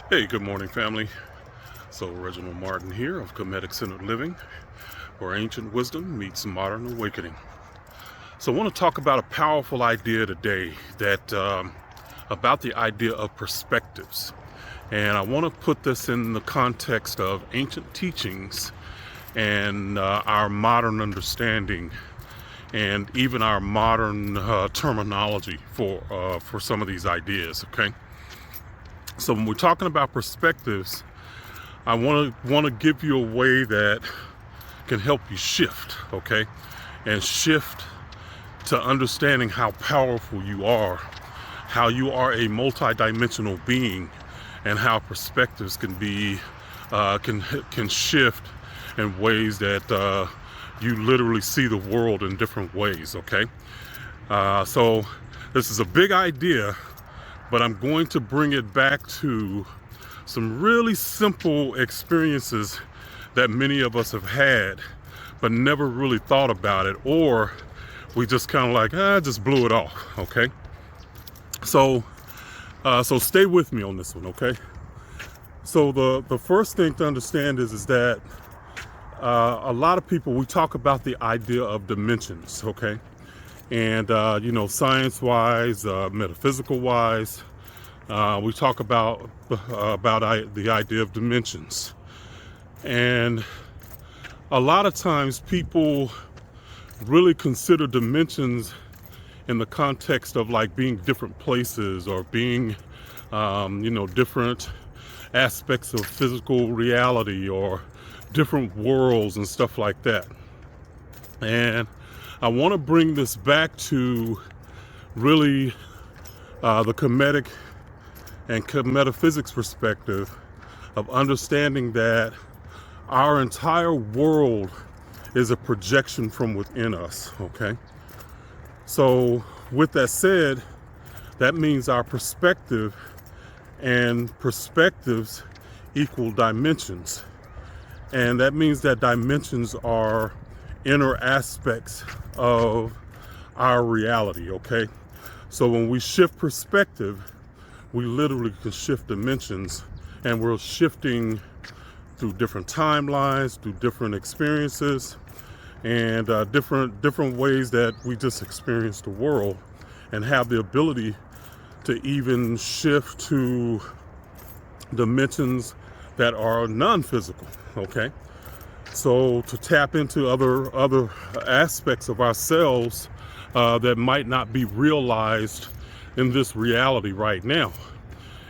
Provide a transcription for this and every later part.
Hey, good morning, family. So, Reginald Martin here of Kemetic Centered Living, where ancient wisdom meets modern awakening. So, I want to talk about a powerful idea today about the idea of perspectives. And I want to put this in the context of ancient teachings and our modern understanding and even our modern terminology for some of these ideas, okay? So when we're talking about perspectives, I want to give you a way that can help you shift, okay? And shift to understanding how powerful you are, how you are a multidimensional being, and how perspectives can be can shift in ways that you literally see the world in different ways, okay? So this is a big idea, but I'm going to bring it back to some really simple experiences that many of us have had, but never really thought about it, or we just kind of like, just blew it off, okay? So stay with me on this one, okay? So the first thing to understand is that a lot of people, we talk about the idea of dimensions, okay? And, science-wise, metaphysical-wise, we talk about the idea of dimensions. And a lot of times people really consider dimensions in the context of like being different places or being, different aspects of physical reality or different worlds and stuff like that. And I want to bring this back to really the Kemetic and metaphysics perspective of understanding that our entire world is a projection from within us, okay? So with that said, that means our perspective and perspectives equal dimensions. And that means that dimensions are inner aspects of our reality, okay? So when we shift perspective, we literally can shift dimensions, and we're shifting through different timelines, through different experiences, and different ways that we just experience the world, and have the ability to even shift to dimensions that are non-physical, okay? So to tap into other aspects of ourselves that might not be realized in this reality right now.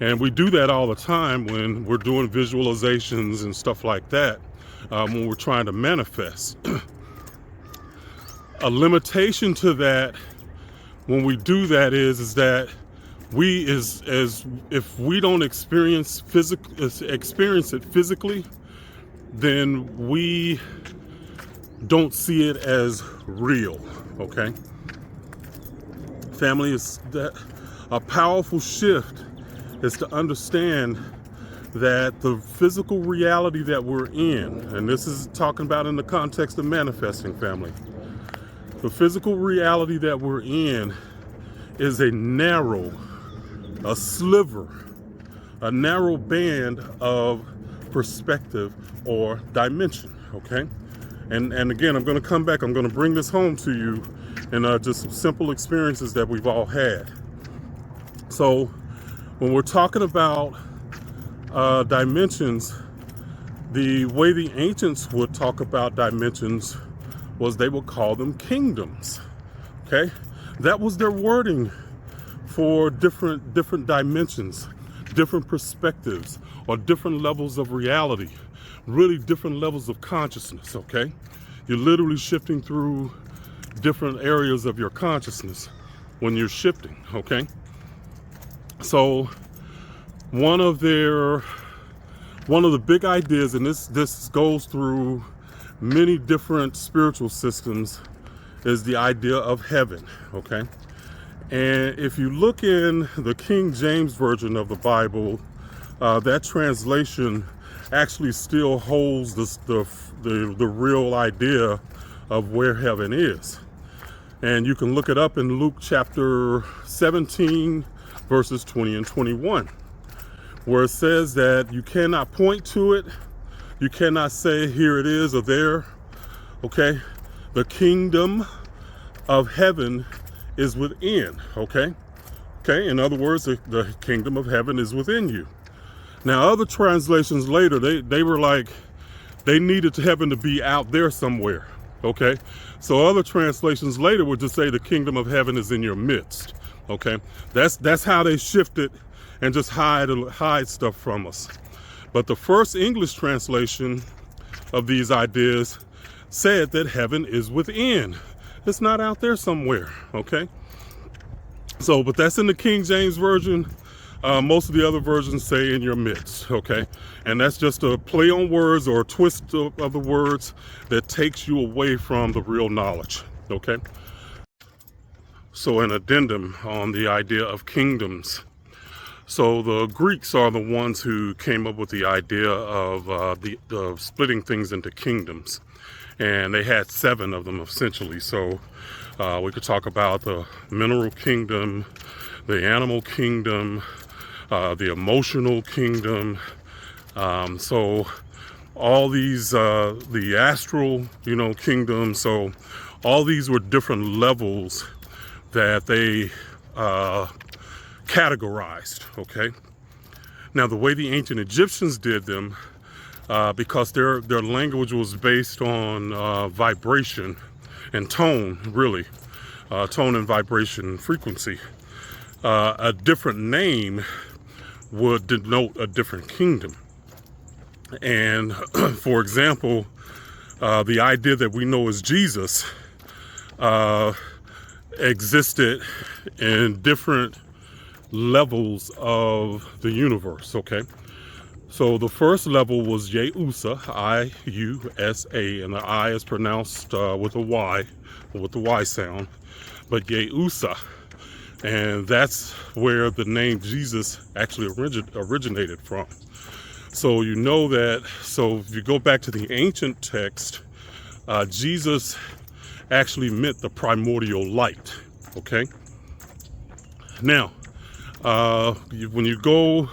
And we do that all the time when we're doing visualizations and stuff like that, when we're trying to manifest. A limitation to that when we do that is that we as if we don't experience it physically, then we don't see it as real, okay? Family, is that a powerful shift is to understand that the physical reality that we're in, and this is talking about in the context of manifesting, family, the physical reality that we're in is a sliver, a narrow band of perspective or dimension, okay? And again, I'm going to come back, I'm going to bring this home to you in just some simple experiences that we've all had. So when we're talking about dimensions, the way the ancients would talk about dimensions was they would call them kingdoms, okay? That was their wording for different dimensions, different perspectives, or different levels of reality, really different levels of consciousness, okay? You're literally shifting through different areas of your consciousness when you're shifting, okay? So one of the big ideas, and this goes through many different spiritual systems, is the idea of heaven, okay? And if you look in the King James Version of the Bible, that translation actually still holds the real idea of where heaven is. And you can look it up in Luke chapter 17, verses 20 and 21. where it says that you cannot point to it, you cannot say here it is or there, okay? The kingdom of heaven is within, okay? Okay, in other words, the kingdom of heaven is within you. Now, other translations later, they were like, they needed heaven to be out there somewhere, okay? So other translations later would just say the kingdom of heaven is in your midst, okay? That's how they shifted and just hide stuff from us. But the first English translation of these ideas said that heaven is within. It's not out there somewhere, okay? So, but that's in the King James Version. Most of the other versions say in your midst, okay? And that's just a play on words or a twist of the words that takes you away from the real knowledge, okay? So an addendum on the idea of kingdoms. So the Greeks are the ones who came up with the idea of the splitting things into kingdoms. And they had 7 of them essentially. So we could talk about the mineral kingdom, the animal kingdom, the emotional kingdom. So all these, the astral, kingdom. So all these were different levels that they categorized, okay? Now, the way the ancient Egyptians did them, because their language was based on vibration and tone, really, tone and vibration frequency, a different name would denote a different kingdom. And for example, the idea that we know as Jesus existed in different levels of the universe, okay? So the first level was Yeusa, I-U-S-A, and the I is pronounced with a Y, with the Y sound, but Yeusa. And that's where the name Jesus actually originated from. So you know that, so if you go back to the ancient text, Jesus actually meant the primordial light, okay? Now, when you go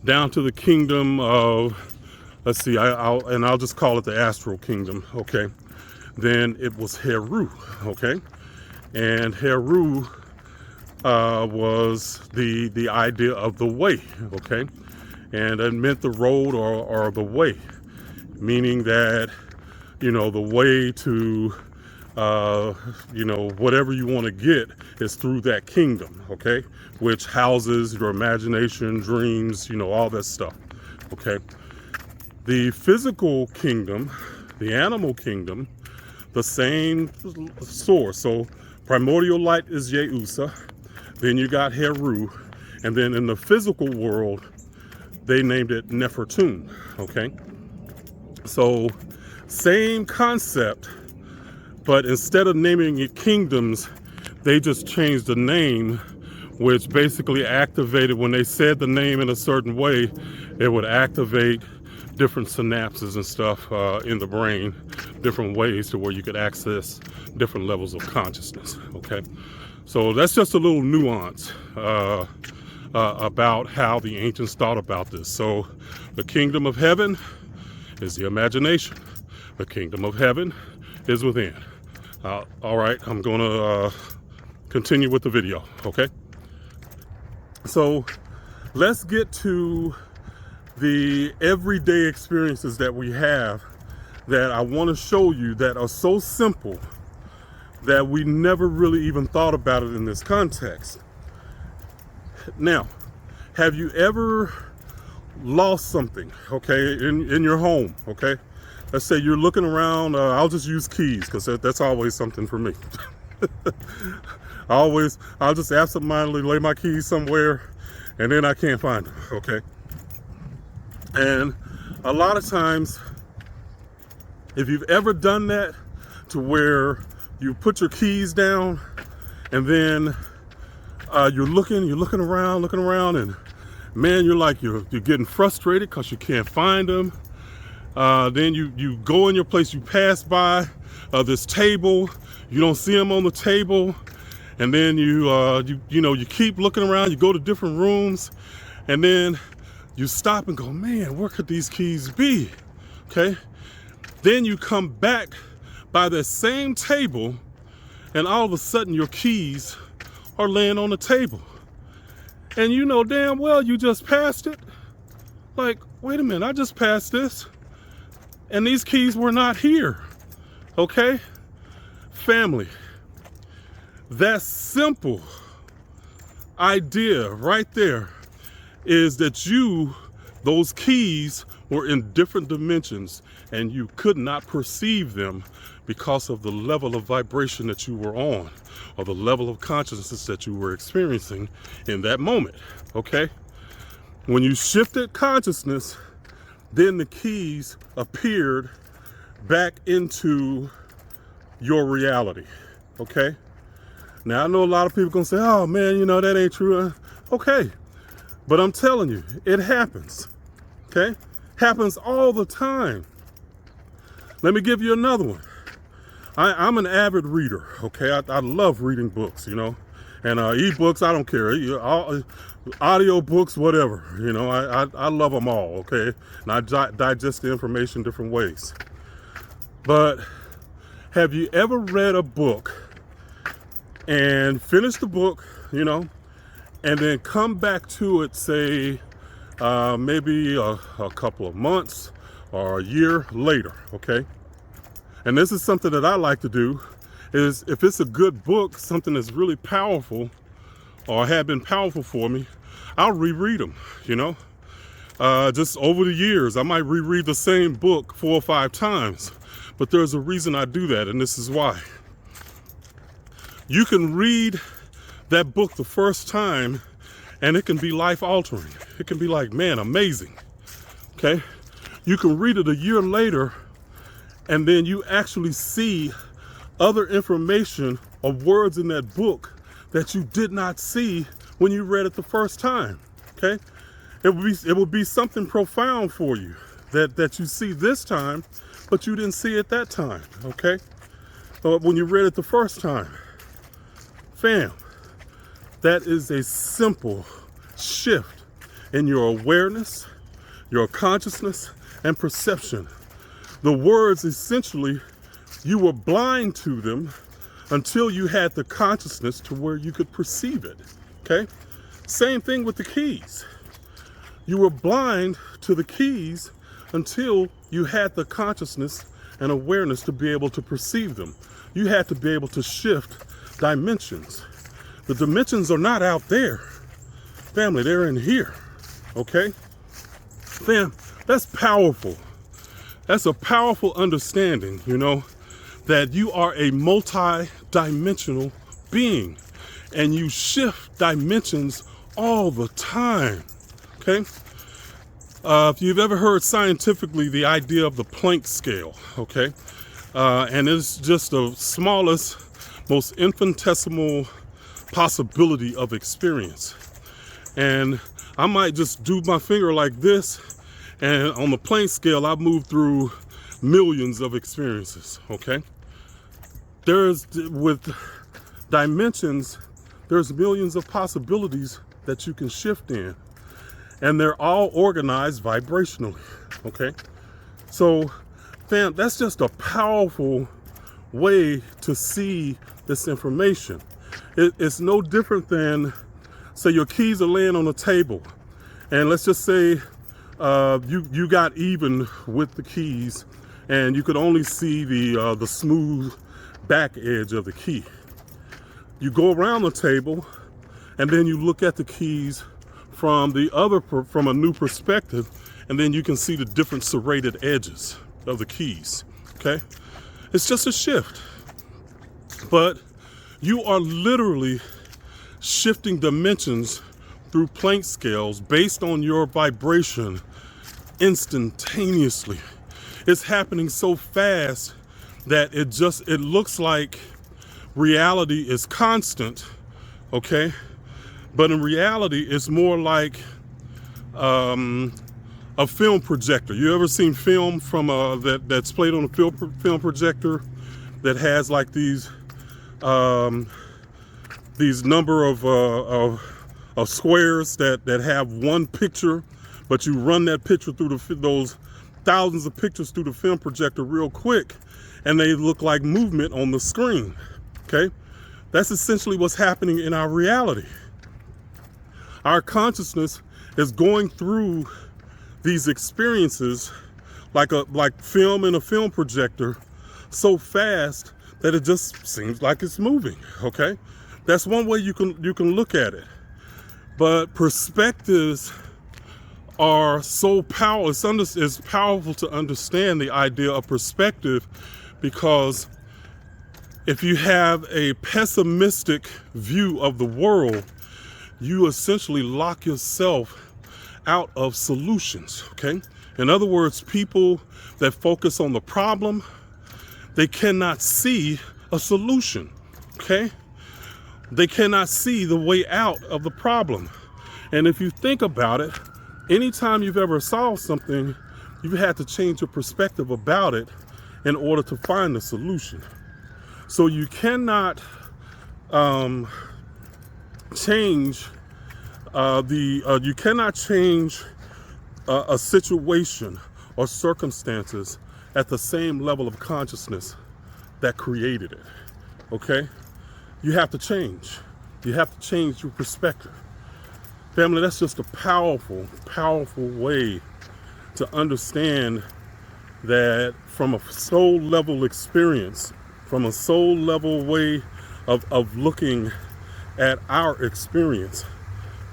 down to the kingdom of, let's see, I'll just call it the astral kingdom, okay? Then it was Heru, okay? And Heru was the idea of the way, okay? And it meant the road or the way, meaning that, the way to, whatever you want to get is through that kingdom, okay? Which houses your imagination, dreams, all that stuff, okay? The physical kingdom, the animal kingdom, the same source. So primordial light is Yeusa, then you got Heru, and then in the physical world, they named it Nefertun, okay? So same concept, but instead of naming it kingdoms, they just changed the name, which basically activated, when they said the name in a certain way, it would activate different synapses and stuff in the brain, different ways to where you could access different levels of consciousness, okay? So that's just a little nuance about how the ancients thought about this. So the kingdom of heaven is the imagination. The kingdom of heaven is within. All right, I'm gonna continue with the video, okay? So let's get to the everyday experiences that we have that I want to show you that are so simple that we never really even thought about it in this context. Now, have you ever lost something, okay, in your home, okay? Let's say you're looking around, I'll just use keys because that's always something for me. I'll just absentmindedly lay my keys somewhere and then I can't find them, okay? And a lot of times, if you've ever done that to where you put your keys down and then you're looking around and man, you're getting frustrated because you can't find them. Then you go in your place, you pass by this table, you don't see them on the table, and then you keep looking around, you go to different rooms, and then You stop and go, man, where could these keys be? Okay. Then you come back by that same table, and all of a sudden your keys are laying on the table. And you know damn well you just passed it. Like, wait a minute, I just passed this. And these keys were not here. Okay? Family, that simple idea right there is that those keys were in different dimensions and you could not perceive them because of the level of vibration that you were on or the level of consciousness that you were experiencing in that moment. Okay? When you shifted consciousness, then the keys appeared back into your reality. Okay? Now I know a lot of people gonna say, oh man, you know, that ain't true. Okay, but I'm telling you, it happens. Okay? Happens all the time. Let me give you another one. I'm an avid reader, okay? I love reading books, you know, and e-books, I don't care. Audio books, whatever, you know, I love them all, okay? And I digest the information different ways. But have you ever read a book and finished the book, you know, and then come back to it, say, maybe a couple of months or a year later, okay? And this is something that I like to do, is if it's a good book, something that's really powerful or had been powerful for me, I'll reread them, you know? Just over the years, I might reread the same book 4 or 5 times, but there's a reason I do that, and this is why. You can read that book the first time and it can be life-altering. It can be like, man, amazing, okay? You can read it a year later and then you actually see other information or words in that book that you did not see when you read it the first time, okay? It will be something profound for you that you see this time, but you didn't see it that time, okay? When you read it the first time. Fam, that is a simple shift in your awareness, your consciousness, and perception. The words, essentially, you were blind to them until you had the consciousness to where you could perceive it, okay? Same thing with the keys. You were blind to the keys until you had the consciousness and awareness to be able to perceive them. You had to be able to shift dimensions. The dimensions are not out there. Family, they're in here, okay? Fam, that's powerful. That's a powerful understanding, you know, that you are a multi-dimensional being and you shift dimensions all the time, okay? If you've ever heard scientifically the idea of the Planck scale, okay? And it's just the smallest, most infinitesimal possibility of experience. And I might just do my finger like this, and on the Planck scale, I've moved through millions of experiences, okay? With dimensions, there's millions of possibilities that you can shift in. And they're all organized vibrationally, okay? So, fam, that's just a powerful way to see this information. It's no different than, say, your keys are laying on the table, and let's just say you got even with the keys, and you could only see the smooth back edge of the key. You go around the table, and then you look at the keys from a new perspective, and then you can see the different serrated edges of the keys, okay? It's just a shift, but you are literally shifting dimensions through Planck scales based on your vibration instantaneously. It's happening so fast that it looks like reality is constant, okay? But in reality, it's more like a film projector. You ever seen film from that's played on a film projector that has like these number of squares that have one picture, but you run that picture through those thousands of pictures through the film projector real quick, and they look like movement on the screen. Okay, that's essentially what's happening in our reality. Our consciousness is going through these experiences like film in a film projector so fast that it just seems like it's moving. Okay, that's one way you can look at it. But perspectives are so powerful. It's powerful to understand the idea of perspective, because if you have a pessimistic view of the world, you essentially lock yourself out of solutions. Okay, in other words, people that focus on the problem, they cannot see a solution. Okay, they cannot see the way out of the problem. And if you think about it, anytime you've ever solved something, you've had to change your perspective about it in order to find the solution. So you cannot change you cannot change a situation or circumstances at the same level of consciousness that created it. Okay, you have to change. You have to change your perspective. Family, that's just a powerful, powerful way to understand that from a soul level experience, from a soul level way of looking at our experience,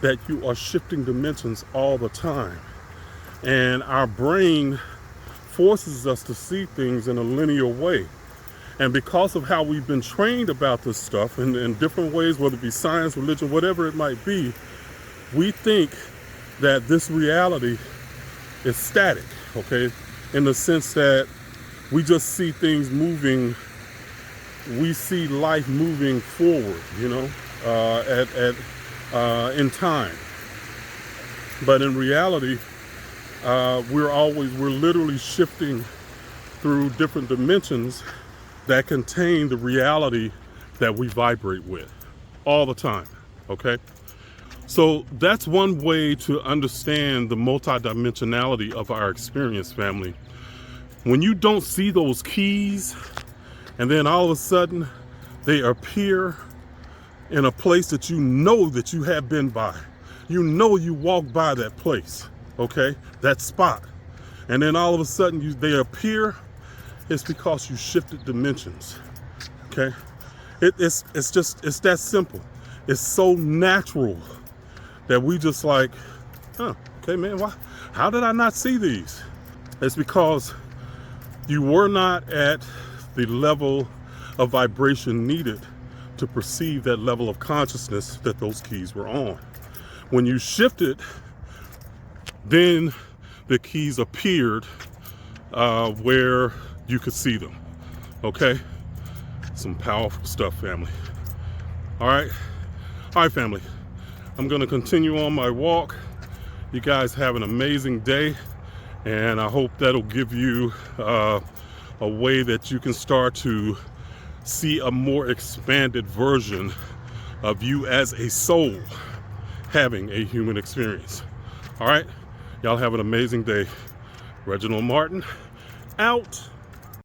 that you are shifting dimensions all the time. And our brain forces us to see things in a linear way. And because of how we've been trained about this stuff in different ways, whether it be science, religion, whatever it might be, we think that this reality is static, okay? In the sense that we just see things moving, we see life moving forward, you know, in time. But in reality, we're literally shifting through different dimensions that contain the reality that we vibrate with all the time. Okay, so that's one way to understand the multidimensionality of our experience, family. When you don't see those keys, and then all of a sudden they appear in a place that you have been by. You know you walked by that place, okay? That spot. And then all of a sudden they appear, it's because you shifted dimensions, okay? It's that simple. It's so natural that we just like, okay, man, how did I not see these? It's because you were not at the level of vibration needed to perceive that level of consciousness that those keys were on. When you shifted, then the keys appeared where you could see them. Okay? Some powerful stuff, family. All right, family. I'm gonna continue on my walk. You guys have an amazing day, and I hope that'll give you a way that you can start to see a more expanded version of you as a soul having a human experience. All right, y'all have an amazing day. Reginald Martin, out.